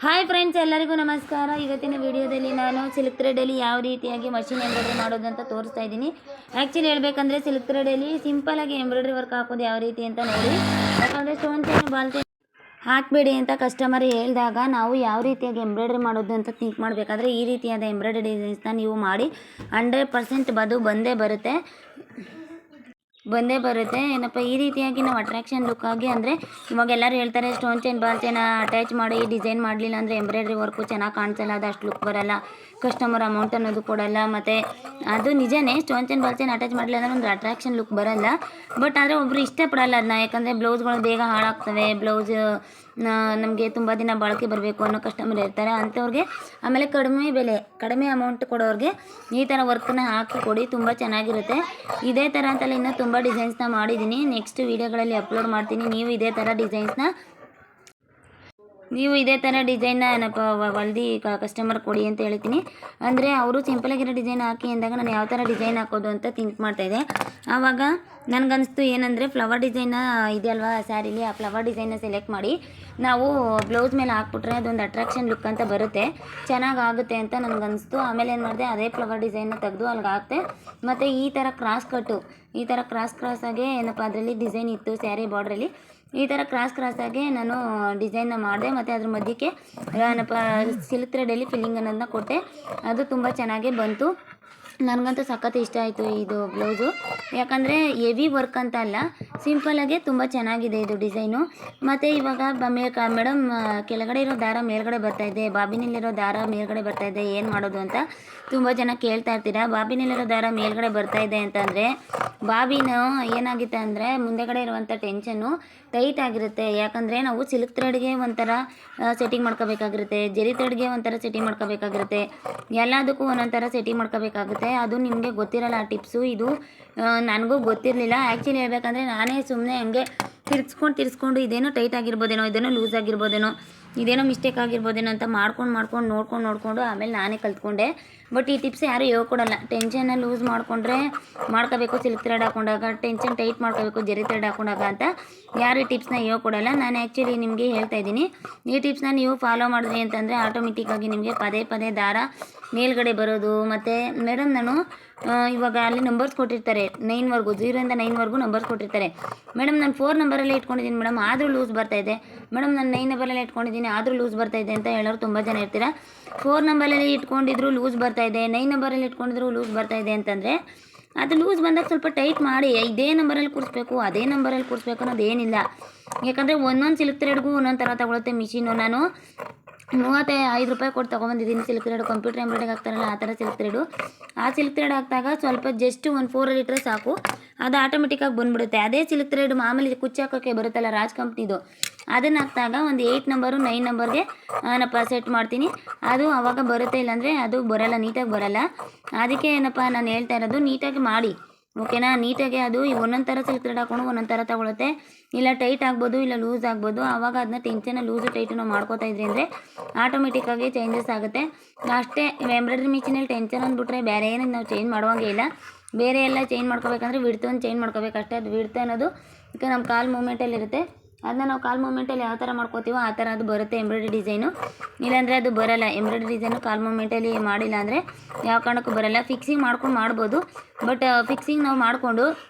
Hi friends, ಎಲ್ಲರಿಗೂ ನಮಸ್ಕಾರ. ಇವತ್ತಿನ ವಿಡಿಯೋದಲ್ಲಿ ನಾನು ಸಿಲ್ಕ್ ಥ್ರೆಡಲ್ಲಿ ಯಾವ ರೀತಿಯಾಗಿ ಮಷಿನ್ ಎಂಬ್ರಾಯ್ಡ್ರಿ ಮಾಡೋದು ಅಂತ ತೋರಿಸ್ತಾ ಇದ್ದೀನಿ. ಆ್ಯಕ್ಚುಲಿ ಹೇಳಬೇಕಂದ್ರೆ ಸಿಲ್ಕ್ ಥ್ರೆಡಲ್ಲಿ ಸಿಂಪಲಾಗಿ ಎಂಬ್ರಾಯ್ಡ್ರಿ ವರ್ಕ್ ಹಾಕೋದು ಯಾವ ರೀತಿ ಅಂತ ನೋಡಿ. ಯಾಕಂದರೆ ಸ್ಟೋನ್ ಚೈನ್ ಬಾಲ್ತೆ ಹಾಕಬೇಡಿ ಅಂತ ಕಸ್ಟಮರ್ ಹೇಳಿದಾಗ ನಾವು ಯಾವ ರೀತಿಯಾಗಿ ಎಂಬ್ರಾಯ್ಡ್ರಿ ಮಾಡೋದು ಅಂತ ಥಿಂಕ್ ಮಾಡಬೇಕಾದ್ರೆ ಈ ರೀತಿಯಾದ ಎಂಬ್ರಾಯ್ಡ್ರಿ ಡಿಸೈನ್ಸ್ನ ನೀವು ಮಾಡಿ 100% ಬಂದೇ ಬರುತ್ತೆ. ಏನಪ್ಪ ಈ ರೀತಿಯಾಗಿ ನಾವು ಅಟ್ರಾಕ್ಷನ್ ಲುಕ್ ಆಗಿ ಅಂದರೆ ಇವಾಗ ಎಲ್ಲರೂ ಹೇಳ್ತಾರೆ stone chain ball chain attach ಮಾಡಿ ಡಿಸೈನ್ ಮಾಡಲಿಲ್ಲ ಅಂದರೆ ಎಂಬ್ರಾಯ್ಡ್ರಿ ವರ್ಕು ಚೆನ್ನಾಗಿ ಕಾಣಿಸಲ್ಲ, ಅದು ಅಷ್ಟು ಲುಕ್ ಬರೋಲ್ಲ, ಕಸ್ಟಮರ್ ಅಮೌಂಟ್ ಅನ್ನೋದು ಕೊಡಲ್ಲ. ಮತ್ತು ಅದು ನಿಜನೇ, stone chain ball chain attach ಮಾಡಲಿಲ್ಲ ಅಂದರೆ ಒಂದು ಅಟ್ರಾಕ್ಷನ್ ಲುಕ್ ಬರೋಲ್ಲ. ಬಟ್ ಆದರೆ ಒಬ್ಬರು ಇಷ್ಟಪಡಲ್ಲ ಅದನ್ನ, ಯಾಕಂದರೆ ಬ್ಲೌಸ್ಗಳು ಬೇಗ ಹಾಳಾಗ್ತವೆ, ಬ್ಲೌಸ್ ನಮಗೆ ತುಂಬ ದಿನ ಬಾಳಿಕೆ ಬರಬೇಕು ಅನ್ನೋ ಕಸ್ಟಮರ್ ಇರ್ತಾರೆ. ಅಂಥವ್ರಿಗೆ ಆಮೇಲೆ ಕಡಿಮೆ ಅಮೌಂಟ್ ಕೊಡೋರಿಗೆ ಈ ಥರ ವರ್ಕನ್ನ ಹಾಕಿ ಕೊಡಿ, ತುಂಬ ಚೆನ್ನಾಗಿರುತ್ತೆ. ಇದೇ ಥರ ಅಂತಲ್ಲ ಇನ್ನೂ ತುಂಬ ಡಿಸೈನ್ಸ್ನ ಮಾಡಿದ್ದೀನಿ, ನೆಕ್ಸ್ಟ್ ವೀಡಿಯೋಗಳಲ್ಲಿ ಅಪ್ಲೋಡ್ ಮಾಡ್ತೀನಿ. ನೀವು ಇದೇ ಥರ ಡಿಸೈನ್ನ ಏನಪ್ಪ ಹೊಲ್ದು ಕಸ್ಟಮರ್ ಕೊಡಿ ಅಂತ ಹೇಳ್ತೀನಿ. ಅಂದರೆ ಅವರು ಸಿಂಪಲಾಗಿರೋ ಡಿಸೈನ್ ಹಾಕಿ ಅಂದಾಗ ನಾನು ಯಾವ ಥರ ಡಿಸೈನ್ ಹಾಕೋದು ಅಂತ ಥಿಂಕ್ ಮಾಡ್ತಾಯಿದ್ದೆ. ಆವಾಗ ನನಗನ್ನಿಸ್ತು ಏನಂದರೆ ಫ್ಲವರ್ ಡಿಸೈನ್ನ ಇದೆಯಲ್ವಾ ಸ್ಯಾರಿಲಿ, ಆ ಫ್ಲವರ್ ಡಿಸೈನ್ನ ಸೆಲೆಕ್ಟ್ ಮಾಡಿ ನಾವು ಬ್ಲೌಸ್ ಮೇಲೆ ಹಾಕ್ಬಿಟ್ರೆ ಅದೊಂದು ಅಟ್ರಾಕ್ಷನ್ ಲುಕ್ ಅಂತ ಬರುತ್ತೆ, ಚೆನ್ನಾಗಾಗುತ್ತೆ ಅಂತ ನನಗನ್ನಿಸ್ತು. ಆಮೇಲೆ ಏನು ಮಾಡಿದೆ, ಅದೇ ಫ್ಲವರ್ ಡಿಸೈನ್ನ ತೆಗೆದು ಅಲ್ಲಿಗೆ ಹಾಕ್ತೆ. ಮತ್ತು ಈ ಥರ ಕ್ರಾಸಾಗೆ ಏನಪ್ಪ ಅದರಲ್ಲಿ ಡಿಸೈನ್ ಇತ್ತು ಸ್ಯಾರಿ ಬಾರ್ಡ್ರಲ್ಲಿ, ಈ ಥರ ಕ್ರಾಸಾಗೆ ನಾನು ಡಿಸೈನ್ನ ಮಾಡಿದೆ. ಮತ್ತು ಅದ್ರ ಮಧ್ಯಕ್ಕೆ ಏನಪ್ಪ ಸಿಲ್ಕ್ ಥ್ರೆಡಲ್ಲಿ ಫಿಲ್ಲಿಂಗ್ ಅನ್ನೋದನ್ನ ಕೊಟ್ಟೆ, ಅದು ತುಂಬ ಚೆನ್ನಾಗೇ ಬಂತು. ನನಗಂತೂ ಸಖತ್ ಇಷ್ಟ ಆಯಿತು ಇದು ಬ್ಲೌಸು. ಯಾಕಂದರೆ ಹೆವಿ ವರ್ಕ್ ಅಂತ ಅಲ್ಲ, ಸಿಂಪಲಾಗೆ ತುಂಬ ಚೆನ್ನಾಗಿದೆ ಇದು ಡಿಸೈನು. ಮತ್ತು ಇವಾಗ ಮೇಡಮ್ ಕೆಳಗಡೆ ಇರೋ ದಾರ ಮೇಲ್ಗಡೆ ಬರ್ತಾಯಿದೆ, ಬಾಬಿನಲ್ಲಿರೋ ದಾರ ಮೇಲ್ಗಡೆ ಬರ್ತಾಯಿದೆ, ಏನು ಮಾಡೋದು ಅಂತ ತುಂಬ ಜನ ಕೇಳ್ತಾ ಇರ್ತೀರ. ಬಾಬಿನಲ್ಲಿರೋ ದಾರ ಮೇಲ್ಗಡೆ ಬರ್ತಾಯಿದೆ ಅಂತಂದರೆ ಬಾಬಿನ ಏನಾಗುತ್ತೆ ಅಂದರೆ ಮುಂದೆಗಡೆ ಇರುವಂಥ ಟೆನ್ಷನ್ನು ಟೈಟ್ ಆಗಿರುತ್ತೆ. ಯಾಕಂದರೆ ನಾವು ಸಿಲ್ಕ್ ಥ್ರೆಡ್ಗೆ ಒಂಥರ ಸೆಟ್ಟಿಂಗ್ ಮಾಡ್ಕೋಬೇಕಾಗಿರುತ್ತೆ, ಜರಿ ಥ್ರೆಡ್ಗೆ ಒಂಥರ ಸೆಟ್ಟಿಂಗ್ ಮಾಡ್ಕೋಬೇಕಾಗಿರುತ್ತೆ, ಎಲ್ಲದಕ್ಕೂ ಒಂದೊಂಥರ ಸೆಟ್ಟಿಂಗ್ ಮಾಡ್ಕೋಬೇಕಾಗುತ್ತೆ. ಅದು ನಿಮಗೆ ಗೊತ್ತಿರಲ್ಲ ಆ ಟಿಪ್ಸು, ಇದು ನನಗೂ ಗೊತ್ತಿರಲಿಲ್ಲ. ಆ್ಯಕ್ಚುಲಿ ಹೇಳ್ಬೇಕಂದ್ರೆ ನಾನೇ ಸುಮ್ಮನೆ ಹಂಗೆ ತಿರ್ಸ್ಕೊಂಡು ಇದೇನೋ ಟೈಟ್ ಆಗಿರ್ಬೋದೇನೋ, ಇದೇನೋ ಲೂಸ್ ಆಗಿರ್ಬೋದೇನೋ, ಇದೇನೋ ಮಿಸ್ಟೇಕ್ ಆಗಿರ್ಬೋದೇನೋ ಅಂತ ನೋಡ್ಕೊಂಡು ಆಮೇಲೆ ನಾನೇ ಕಲ್ತ್ಕೊಂಡೆ. ಬಟ್ ಈ ಟಿಪ್ಸ್ ಯಾರೂ ಹೇಳ್ಕೊಡಲ್ಲ. ಟೆನ್ಷನ್ನ ಲೂಸ್ ಮಾಡ್ಕೋಬೇಕು ಸಿಲ್ಕ್ ಥ್ರೆಡ್ ಹಾಕೊಂಡಾಗ, ಟೆನ್ಷನ್ ಟೈಟ್ ಮಾಡ್ಕೋಬೇಕು ಜರಿ ಥ್ರೆಡ್ ಹಾಕೊಂಡಾಗ ಅಂತ ಯಾರು ಈ ಟಿಪ್ಸ್ನ ಹೇಳ್ಕೊಡಲ್ಲ. ನಾನು ಆ್ಯಕ್ಚುಲಿ ನಿಮಗೆ ಹೇಳ್ತಾ ಇದ್ದೀನಿ, ಈ ಟಿಪ್ಸ್ನ ನೀವು ಫಾಲೋ ಮಾಡಿದ್ರಿ ಅಂತಂದರೆ ಆಟೋಮೆಟಿಕ್ಕಾಗಿ ನಿಮಗೆ ಪದೇ ದಾರ ಮೇಲ್ಗಡೆ ಬರೋದು. ಮತ್ತು ಮೇಡಮ್ ನಾನು ಇವಾಗ ಅಲ್ಲಿ ನಂಬರ್ಸ್ ಕೊಟ್ಟಿರ್ತಾರೆ 9ವರೆಗೂ, 0 ಇಂದ 9ವರೆಗೂ ನಂಬರ್ಸ್ ಕೊಟ್ಟಿರ್ತಾರೆ. ಮೇಡಮ್ ನಾನು 4 ನಂಬರಲ್ಲೇ ಇಟ್ಕೊಂಡಿದ್ದೀನಿ ಮೇಡಮ್, ಆದರೂ ಲೂಸ್ ಬರ್ತಾಯಿದೆ. ಮೇಡಮ್ ನಾನು 9 ನಂಬರಲ್ಲೇ ಇಟ್ಕೊಂಡಿದ್ದೀನಿ, ಆದರೂ ಲೂಸ್ ಬರ್ತಾಯಿದೆ ಅಂತ ಹೇಳೋರು ತುಂಬ ಜನ ಇರ್ತೀರ. 4 ನಂಬರಲ್ಲಿ ಇಟ್ಕೊಂಡಿದ್ರು ಲೂಸ್ ಬರ್ತಾಯಿದೆ, 9 ನಂಬರಲ್ಲಿ ಇಟ್ಕೊಂಡಿದ್ರು ಲೂಸ್ ಬರ್ತಾಯಿದೆ ಅಂತಂದರೆ ಅದು ಲೂಸ್ ಬಂದಾಗ ಸ್ವಲ್ಪ ಟೈಟ್ ಮಾಡಿ ಇದೇ ನಂಬರಲ್ಲಿ ಕೂರಿಸ್ಬೇಕು, ಅದೇ ನಂಬರಲ್ಲಿ ಕೂರಿಸ್ಬೇಕು ಅನ್ನೋದು ಏನಿಲ್ಲ. ಯಾಕಂದರೆ ಒಂದೊಂದು ಸಿಲ್ಕ್ ಥ್ರೆಡ್ಗೂ ಒಂದೊಂದು ಥರ ತಗೊಳುತ್ತೆ ಮಿಷಿನು. ನಾನು 35 ರೂಪಾಯಿ ಕೊಟ್ಟು ತೊಗೊಂಬಂದಿದ್ದೀನಿ ಸಿಲ್ಕ್ ಥ್ರೆಡ್, ಕಂಪ್ಯೂಟರ್ ಎಂಬ್ರಾಯ್ಡ್ರಿಗೆ ಹಾಕ್ತಾರಲ್ಲ ಆ ಥರ ಸಿಲ್ಕ್ ಥ್ರೆಡು. ಆ ಸಿಲ್ಕ್ ಥ್ರೆಡ್ ಹಾಕಿದಾಗ ಸ್ವಲ್ಪ ಜಸ್ಟ್ 1 4 ಇಟ್ಟರೆ ಸಾಕು, ಅದು ಆಟೋಮೆಟಿಕ್ಕಾಗಿ ಬಂದುಬಿಡುತ್ತೆ. ಅದೇ ಸಿಲ್ಕ್ ಥ್ರೆಡ್ ಮಾಮೂಲಿ ಕುಚ್ಚು ಹಾಕೋಕ್ಕೆ ಬರುತ್ತಲ್ಲ ರಾಜ್ ಕಂಪ್ನಿದು, ಅದನ್ನು ಹಾಕಿದಾಗ ಒಂದು 8 ನಂಬರು 9 ನಂಬರ್ಗೆ ಸೆಟ್ ಮಾಡ್ತೀನಿ, ಅದು ಆವಾಗ ಬರುತ್ತೆ. ಇಲ್ಲಾಂದರೆ ಅದು ಬರೋಲ್ಲ, ನೀಟಾಗಿ ಬರೋಲ್ಲ. ಅದಕ್ಕೆ ನಾನು ಹೇಳ್ತಾ ಇರೋದು ನೀಟಾಗಿ ಮಾಡಿ, ಓಕೆನಾ. ನೀಟಾಗಿ ಅದು ಒಂದೊಂದು ಥರ ಸಿಲ್ಕ್ ಥ್ರೆಡ್ ಹಾಕೊಂಡು ಒಂದೊಂದು ಥರ ತಗೊಳುತ್ತೆ, ಇಲ್ಲ ಟೈಟ್ ಆಗ್ಬೋದು, ಇಲ್ಲ ಲೂಸ್ ಆಗ್ಬೋದು. ಆವಾಗ ಅದನ್ನ ಟೆನ್ಷನ್ನ ಲೂಸು ಟೈಟು ನಾವು ಮಾಡ್ಕೋತಾ ಇದ್ರಿ ಅಂದರೆ ಆಟೋಮೆಟಿಕ್ಕಾಗಿ ಚೇಂಜಸ್ ಆಗುತ್ತೆ ಅಷ್ಟೇ. ಎಂಬ್ರಾಯ್ಡ್ರಿ ಮಿಷಿನಲ್ಲಿ ಟೆನ್ಷನ್ ಅಂದ್ಬಿಟ್ರೆ ಬೇರೆ ಏನಕ್ಕೆ ನಾವು ಚೇಂಜ್ ಮಾಡುವಂಗೆ ಇಲ್ಲ. ಬೇರೆ ಎಲ್ಲ ಚೇಂಜ್ ಮಾಡ್ಕೋಬೇಕಂದ್ರೆ ವಿಡ್ತನ್ನು ಚೇಂಜ್ ಮಾಡ್ಕೋಬೇಕು ಅಷ್ಟೇ. ಅದು ವಿಡ್ತ್ ಅನ್ನೋದು ಈಗ ನಮ್ಮ ಕಾಲು ಮೂಮೆಂಟಲ್ಲಿ ಇರುತ್ತೆ, ಅದನ್ನ ನಾವು ಕಾಲು ಮೂಮೆಂಟಲ್ಲಿ ಯಾವ ಥರ ಮಾಡ್ಕೋತೀವೋ ಆ ಥರ ಅದು ಬರುತ್ತೆ ಎಂಬ್ರಾಯ್ಡ್ರಿ ಡಿಸೈನು. ಇಲ್ಲಾಂದರೆ ಅದು ಬರೋಲ್ಲ. ಎಂಬ್ರಾಯ್ಡ್ರಿ ಡಿಸೈನು ಕಾಲು ಮೂಮೆಂಟಲ್ಲಿ ಮಾಡಿಲ್ಲ ಅಂದರೆ ಯಾವ ಕಾರಣಕ್ಕೂ ಬರೋಲ್ಲ. ಫಿಕ್ಸಿಂಗ್ ಮಾಡ್ಕೊಂಡು ಮಾಡ್ಬೋದು, ಬಟ್ ಫಿಕ್ಸಿಂಗ್ ನಾವು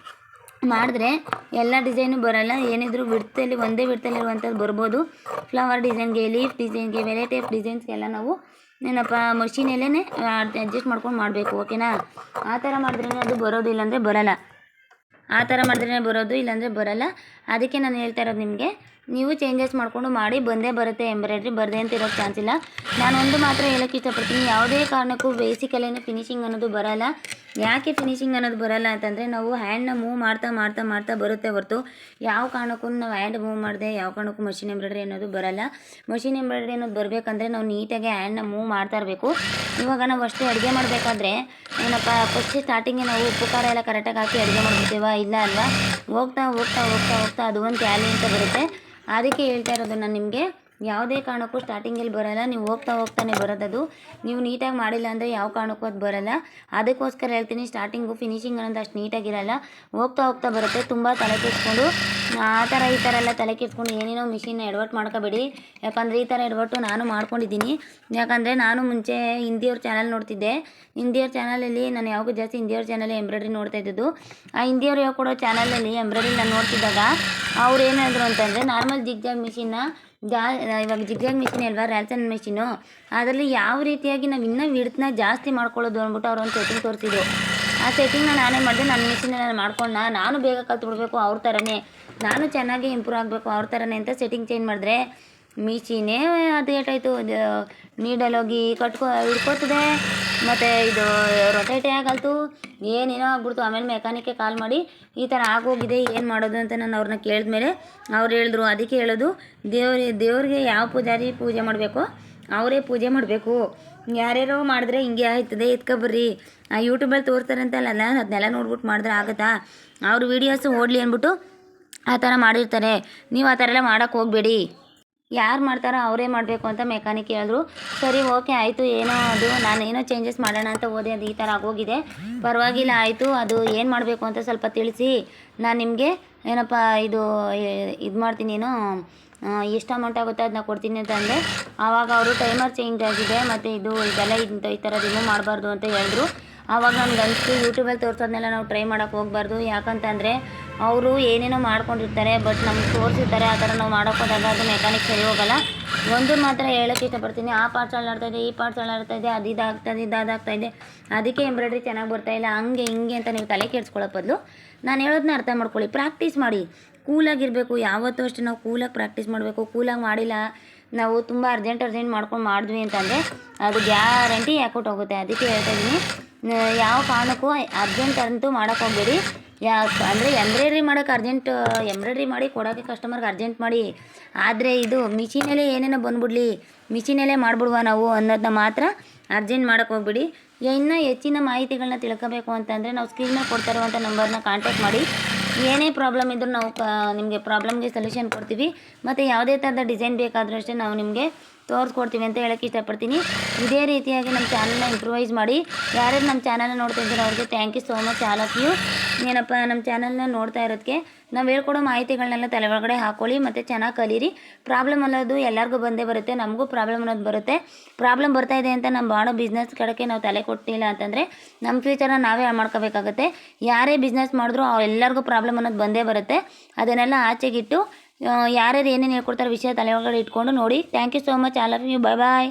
ಮಾಡಿದ್ರೆ ಎಲ್ಲ ಡಿಸೈನು ಬರೋಲ್ಲ. ಏನಿದ್ರು ಒಂದೇ ವಿಡ್ತಲ್ಲಿರುವಂಥದ್ದು ಬರ್ಬೋದು. ಫ್ಲವರ್ ಡಿಸೈನ್ಗೆ, ಲೀಫ್ ಡಿಸೈನ್ಗೆ, ವೆರೈಟಿ ಆಫ್ ಡಿಸೈನ್ಸ್ಗೆಲ್ಲ ನಾವು ಮಷೀನಲ್ಲೇ ಅಡ್ಜಸ್ಟ್ ಮಾಡ್ಕೊಂಡು ಮಾಡಬೇಕು, ಓಕೆನಾ. ಆ ಥರ ಮಾಡಿದ್ರೇ ಅದು ಬರೋದು, ಇಲ್ಲಾಂದರೆ ಬರೋಲ್ಲ. ಆ ಥರ ಮಾಡಿದ್ರೇ ಬರೋದು, ಇಲ್ಲಾಂದರೆ ಬರೋಲ್ಲ. ಅದಕ್ಕೆ ನಾನು ಹೇಳ್ತಾ ಇರೋದು ನಿಮಗೆ, ನೀವು ಚೇಂಜಸ್ ಮಾಡಿಕೊಂಡು ಮಾಡಿ, ಬಂದೇ ಬರುತ್ತೆ ಎಂಬ್ರಾಯ್ಡ್ರಿ, ಬರದೇ ಅಂತ ಇರೋಕ್ಕೆ ಚಾನ್ಸ್ ಇಲ್ಲ. ನಾನು ಒಂದು ಮಾತ್ರ ಹೇಳೋಕ್ಕೆ ಇಷ್ಟಪಡ್ತೀನಿ, ಯಾವುದೇ ಕಾರಣಕ್ಕೂ ಬೇಸಿಕಲ್ಲೇ ಫಿನಿಶಿಂಗ್ ಅನ್ನೋದು ಬರೋಲ್ಲ. ಯಾಕೆ ಫಿನಿಶಿಂಗ್ ಅನ್ನೋದು ಬರೋಲ್ಲ ಅಂತಂದರೆ ನಾವು ಹ್ಯಾಂಡ್ನ ಮೂವ್ ಮಾಡ್ತಾ ಬರುತ್ತೆ ಹೊರತು ಯಾವ ಕಾರಣಕ್ಕೂ ನಾವು ಹ್ಯಾಂಡ್ ಮೂವ್ ಮಾಡಿದೆ ಯಾವ ಕಾರಣಕ್ಕೂ ಮಷಿನ್ ಎಂಬ್ರಾಯ್ಡ್ರಿ ಅನ್ನೋದು ಬರೋಲ್ಲ. ಮಷಿನ್ ಎಂಬ್ರಾಯ್ಡ್ರಿ ಅನ್ನೋದು ಬರಬೇಕಂದ್ರೆ ನಾವು ನೀಟಾಗಿ ಹ್ಯಾಂಡ್ನ ಮೂವ್ ಮಾಡ್ತಾ ಇರಬೇಕು. ಇವಾಗ ನಾವು ಅಷ್ಟೇ ಅಡುಗೆ ಮಾಡಬೇಕಾದ್ರೆ ಫಸ್ಟ್ ಸ್ಟಾರ್ಟಿಂಗ್ಗೆ ನಾವು ಉಪ್ಪು ಖಾರ ಎಲ್ಲ ಕರೆಕ್ಟಾಗಿ ಹಾಕಿ ಅಡುಗೆ ಮಾಡ್ಬಿಡ್ತೀವ, ಇಲ್ಲ ಅಲ್ವಾ. ಹೋಗ್ತಾ ಅದು ಒಂದು ಟ್ಯಾಲಿ ಅಂತ ಬರುತ್ತೆ. ಅದಕ್ಕೆ ಹೇಳ್ತಾ ಇರೋದು ನಾನು ನಿಮಗೆ, ಯಾವುದೇ ಕಾರಣಕ್ಕೂ ಸ್ಟಾರ್ಟಿಂಗಲ್ಲಿ ಬರೋಲ್ಲ, ನೀವು ಹೋಗ್ತಾ ಹೋಗ್ತಾನೆ ಬರೋದದು. ನೀವು ನೀಟಾಗಿ ಮಾಡಿಲ್ಲ ಅಂದರೆ ಯಾವ ಕಾರಣಕ್ಕೂ ಅದು ಬರೋಲ್ಲ. ಅದಕ್ಕೋಸ್ಕರ ಹೇಳ್ತೀನಿ, ಸ್ಟಾರ್ಟಿಂಗು ಫಿನಿಶಿಂಗ್ ಅನ್ನೋದು ಅಷ್ಟು ನೀಟಾಗಿರಲ್ಲ, ಹೋಗ್ತಾ ಹೋಗ್ತಾ ಬರುತ್ತೆ. ತುಂಬ ತಲೆ ಕೆಡಿಸ್ಕೊಂಡು ಆ ಥರ ಈ ಥರ ಎಲ್ಲ ತಲೆ ಕೆಡಿಸ್ಕೊಂಡು ಏನೇನೋ ಮಿಷಿನ್ನ ಎಡವಟ್ಟು ಮಾಡ್ಕೋಬೇಡಿ. ಯಾಕಂದರೆ ಈ ಥರ ಎಡವಟ್ಟು ನಾನು ಮಾಡ್ಕೊಂಡಿದ್ದೀನಿ. ಯಾಕಂದರೆ ನಾನು ಮುಂಚೆ ಹಿಂದಿಯವ್ರ ಚಾನಲ್ ನೋಡ್ತಿದ್ದೆ. ಹಿಂದಿಯವ್ರ ಚಾನಲಲ್ಲಿ ನಾನು ಯಾವಾಗೂ ಜಾಸ್ತಿ ಹಿಂದಿಯವ್ರ ಚಾನಲ್ ಎಂಬ್ರಾಯ್ಡ್ರಿ ನೋಡ್ತಾ ಇದ್ದದ್ದು. ಆ ಹಿಂದಿಯವ್ರು ಹೇಳ್ಕೊಡೋ ಚಾನಲಲ್ಲಿ ಎಂಬ್ರಾಯ್ಡ್ರಿ ನಾನು ನೋಡ್ತಿದ್ದಾಗ ಅವ್ರು ಏನು ಹೇಳಿದ್ರು ಅಂತಂದರೆ, ನಾರ್ಮಲ್ ಜಿಗ್ಜಾಗ್ ಮಿಷಿನ್ನ ಇವಾಗ ಜಿಗ್ಜಾಗ್ ಮಿಷಿನ್ ಅಲ್ವಾ, ರ್ಯಾಲ್ಸನ್ ಮಿಷಿನು, ಅದರಲ್ಲಿ ಯಾವ ರೀತಿಯಾಗಿ ನಾವು ಇನ್ನೂ ವಿಡ್ತ್ನ ಜಾಸ್ತಿ ಮಾಡ್ಕೊಳ್ಳೋದು ಅಂದ್ಬಿಟ್ಟು ಅವ್ರು ಒಂದು ಸೆಟ್ಟಿಂಗ್ ತೋರಿಸಿದ್ರು. ಆ ಸೆಟ್ಟಿಂಗ್ನ ನಾನೇ ಮಾಡಿದೆ, ನನ್ನ ಮಿಷಿನ್ನ ನಾನು ಮಾಡ್ಕೊಂಡು ನಾನು ಬೇಗ ಕಲ್ತ್ಬಿಡ್ಬೇಕು ಅವ್ರ ಥರನೇ, ನಾನು ಚೆನ್ನಾಗಿ ಇಂಪ್ರೂವ್ ಆಗಬೇಕು ಅವ್ರ ಥರನೇ ಅಂತ ಸೆಟ್ಟಿಂಗ್ ಚೇಂಜ್ ಮಾಡಿದ್ರೆ ಮಿಷಿನೇ ಅದು ಏಟಾಯಿತು, ನೀಡಲ್ಲೋಗಿ ಹಿಡ್ಕೋತದೆ, ಮತ್ತು ಇದು ರೊಟೇಟೇ ಆಗಲ್ತು, ಏನೇನೋ ಆಗ್ಬಿಡ್ತು. ಆಮೇಲೆ ಮೆಕ್ಯಾನಿಕ್ಗೆ ಕಾಲ್ ಮಾಡಿ ಈ ಥರ ಆಗೋಗಿದೆ, ಏನು ಮಾಡೋದು ಅಂತ ನಾನು ಅವ್ರನ್ನ ಕೇಳಿದ್ಮೇಲೆ ಅವ್ರು ಹೇಳಿದ್ರು, ಅದಕ್ಕೆ ಹೇಳೋದು ದೇವ್ರಿಗೆ ಯಾವ ಪೂಜಾರಿ ಪೂಜೆ ಮಾಡಬೇಕು ಅವರೇ ಪೂಜೆ ಮಾಡಬೇಕು. ಯಾರ್ಯಾರೋ ಮಾಡಿದ್ರೆ ಹಿಂಗೆ ಆಯ್ತದೆ, ಎತ್ಕೊಬರ್ರಿ, ಯೂಟ್ಯೂಬಲ್ಲಿ ತೋರಿಸ್ತಾರೆ ಅಂತಲ್ಲ, ಅದನ್ನೆಲ್ಲ ನೋಡ್ಬಿಟ್ಟು ಮಾಡಿದ್ರೆ ಆಗುತ್ತಾ? ಅವ್ರ ವೀಡಿಯೋಸು ಓಡಲಿ ಅಂದ್ಬಿಟ್ಟು ಆ ಥರ ಮಾಡಿರ್ತಾರೆ. ನೀವು ಆ ಥರ ಎಲ್ಲ ಮಾಡೋಕ್ಕೆ ಹೋಗಬೇಡಿ, ಯಾರು ಮಾಡ್ತಾರೋ ಅವರೇ ಮಾಡಬೇಕು ಅಂತ ಮೆಕ್ಯಾನಿಕ್ ಹೇಳಿದ್ರು. ಸರಿ ಓಕೆ ಆಯಿತು, ಏನೋ ಅದು ನಾನು ಏನೋ ಚೇಂಜಸ್ ಮಾಡೋಣ ಅಂತ ಹೋದೆ, ಅದು ಈ ಥರ ಆಗೋಗಿದೆ, ಪರವಾಗಿಲ್ಲ ಆಯಿತು, ಅದು ಏನು ಮಾಡಬೇಕು ಅಂತ ಸ್ವಲ್ಪ ತಿಳಿಸಿ, ನಾನು ನಿಮಗೆ ಏನಪ್ಪ ಇದು ಮಾಡ್ತೀನಿ, ಏನು ಎಷ್ಟು ಅಮೌಂಟ್ ಆಗುತ್ತೆ ಅದನ್ನ ಕೊಡ್ತೀನಿ ಅಂತ ಅಂದೆ. ಆವಾಗ ಅವರು ಟೈಮರ್ ಚೇಂಜ್ ಆಗಿದೆ ಮತ್ತು ಇದೆಲ್ಲ ಈ ಥರ ರಿಮೂವ್ ಮಾಡಬಾರ್ದು ಅಂತ ಹೇಳಿದ್ರು. ಆವಾಗ ನಮ್ಗೆ ಅನಿಸ್ತು ಯೂಟ್ಯೂಬಲ್ಲಿ ತೋರಿಸೋದನ್ನೆಲ್ಲ ನಾವು ಟ್ರೈ ಮಾಡೋಕ್ಕೆ ಹೋಗಬಾರ್ದು. ಯಾಕಂತಂದರೆ ಅವರು ಏನೇನೋ ಮಾಡ್ಕೊಂಡಿರ್ತಾರೆ, ಬಟ್ ನಮ್ಗೆ ತೋರಿಸಿರ್ತಾರೆ, ಆ ಥರ ನಾವು ಮಾಡೋಕ್ಕೆ ಹೋದಾಗ ಅದು ಮೆಕ್ಯಾನಿಕ್ ಸರಿ ಹೋಗೋಲ್ಲ. ಒಂದು ಮಾತ್ರ ಹೇಳೋಕ್ಕೆ ಇಷ್ಟಪಡ್ತೀನಿ, ಆ ಪಾರ್ಟ್ಸ್ ಹಾಳಾಡ್ತಾಯಿದೆ, ಈ ಪಾರ್ಟ್ಸ್ ಹಾಳಾಡ್ತಾಯಿದೆ, ಅದು ಇದಾಗ್ತಾಯಿದೆ, ಅದಕ್ಕೆ ಎಂಬ್ರಾಯ್ಡ್ರಿ ಚೆನ್ನಾಗಿ ಬರ್ತಾಯಿಲ್ಲ, ಹಂಗೆ ಹಿಂಗೆ ಅಂತ ನೀವು ತಲೆ ಕೆಡಿಸ್ಕೊಳ್ಳೋ ಬದಲು ನಾನು ಹೇಳೋದನ್ನ ಅರ್ಥ ಮಾಡ್ಕೊಳ್ಳಿ, ಪ್ರಾಕ್ಟೀಸ್ ಮಾಡಿ, ಕೂಲಾಗಿರಬೇಕು. ಯಾವತ್ತೂ ಅಷ್ಟೇ ನಾವು ಕೂಲಾಗಿ ಪ್ರಾಕ್ಟೀಸ್ ಮಾಡಬೇಕು. ಕೂಲಾಗಿ ಮಾಡಿಲ್ಲ, ನಾವು ತುಂಬ ಅರ್ಜೆಂಟ್ ಮಾಡ್ಕೊಂಡು ಮಾಡಿದ್ವಿ ಅಂತಂದರೆ ಅದು ಗ್ಯಾರಂಟಿ ಯಾಕೋಟ್ ಹೋಗುತ್ತೆ. ಅದಕ್ಕೆ ಹೇಳ್ತಾ ಇದ್ದೀನಿ, ಯಾವ ಕಾರಣಕ್ಕೂ ಅರ್ಜೆಂಟ್ ಅಂತೂ ಮಾಡೋಕ್ಕೆ ಹೋಗಬೇಡಿ. ಅಂದರೆ ಎಂಬ್ರಾಯ್ಡ್ರಿ ಮಾಡೋಕ್ಕೆ ಎಂಬ್ರಾಯ್ಡ್ರಿ ಮಾಡಿ ಕೊಡೋಕ್ಕೆ ಕಸ್ಟಮರ್ಗೆ ಅರ್ಜೆಂಟ್ ಮಾಡಿ, ಆದರೆ ಇದು ಮಿಷಿನಲ್ಲೇ ಏನೇನೋ ಬಂದುಬಿಡ್ಲಿ, ಮಿಷಿನಲ್ಲೇ ಮಾಡಿಬಿಡುವ ನಾವು ಅನ್ನೋದನ್ನ ಮಾತ್ರ ಅರ್ಜೆಂಟ್ ಮಾಡೋಕ್ಕೆ ಹೋಗ್ಬಿಡಿ. ಇನ್ನೂ ಹೆಚ್ಚಿನ ಮಾಹಿತಿಗಳನ್ನ ತಿಳ್ಕೋಬೇಕು ಅಂತಂದರೆ ನಾವು ಸ್ಕ್ರೀನ್ ಮೇಲೆ ಕೊಡ್ತಾ ಇರುವಂಥ ನಂಬರ್ನ ಕಾಂಟ್ಯಾಕ್ಟ್ ಮಾಡಿ. ಏನೇ ಪ್ರಾಬ್ಲಮ್ ಇದ್ದರೂ ನಾವು ನಿಮಗೆ ಪ್ರಾಬ್ಲಮ್ಗೆ ಸೊಲ್ಯೂಷನ್ ಕೊಡ್ತೀವಿ. ಮತ್ತು ಯಾವುದೇ ಥರದ ಡಿಸೈನ್ ಬೇಕಾದರೂ ಅಷ್ಟೇ ನಾವು ನಿಮಗೆ ತೋರಿಸ್ಕೊಡ್ತೀವಿ ಅಂತ ಹೇಳೋಕ್ಕೆ ಇಷ್ಟಪಡ್ತೀನಿ. ಇದೇ ರೀತಿಯಾಗಿ ನಮ್ಮ ಚಾನಲ್ನ ಇಂಪ್ರೂವೈಸ್ ಮಾಡಿ. ಯಾರ್ಯಾರು ನಮ್ಮ ಚಾನಲ್ನ ನೋಡ್ತಾ ಇದ್ದೀರೋ ಅವ್ರಿಗೆ thank you so much, all of you. ಏನಪ್ಪ ನಮ್ಮ ಚಾನಲ್ನ ನೋಡ್ತಾ ಇರೋದಕ್ಕೆ ನಾವು ಹೇಳ್ಕೊಡೋ ಮಾಹಿತಿಗಳನ್ನೆಲ್ಲ ತಲೆ ಒಳಗಡೆ ಹಾಕ್ಕೊಳ್ಳಿ ಮತ್ತು ಚೆನ್ನಾಗಿ ಕಲೀರಿ. ಪ್ರಾಬ್ಲಮ್ ಅನ್ನೋದು ಎಲ್ಲರಿಗೂ ಬಂದೇ ಬರುತ್ತೆ, ನಮಗೂ ಪ್ರಾಬ್ಲಮ್ ಅನ್ನೋದು ಬರುತ್ತೆ. ಪ್ರಾಬ್ಲಮ್ ಬರ್ತಾ ಇದೆ ಅಂತ ನಮ್ಮ ಮಾಡೋ ಬಿಸ್ನೆಸ್ ಕಡೆಗೆ ನಾವು ತಲೆ ಕೊಟ್ಟಿಲ್ಲ ಅಂತಂದರೆ ನಮ್ಮ ಫ್ಯೂಚರ್ನ ನಾವೇ ಹಾಳು ಮಾಡ್ಕೋಬೇಕಾಗುತ್ತೆ. ಯಾರೇ ಬಿಸ್ನೆಸ್ ಮಾಡಿದ್ರು ಎಲ್ಲರಿಗೂ ಪ್ರಾಬ್ಲಮ್ ಅನ್ನೋದು ಬಂದೇ ಬರುತ್ತೆ. ಅದನ್ನೆಲ್ಲ ಆಚೆಗಿಟ್ಟು ಯಾರ್ಯಾರು ಏನೇನು ಹೇಳ್ಕೊಡ್ತಾರೆ ವಿಷಯ ತಲೆ ಒಳಗಡೆ ಇಟ್ಕೊಂಡು ನೋಡಿ. Thank you so much, all of you. Bye bye.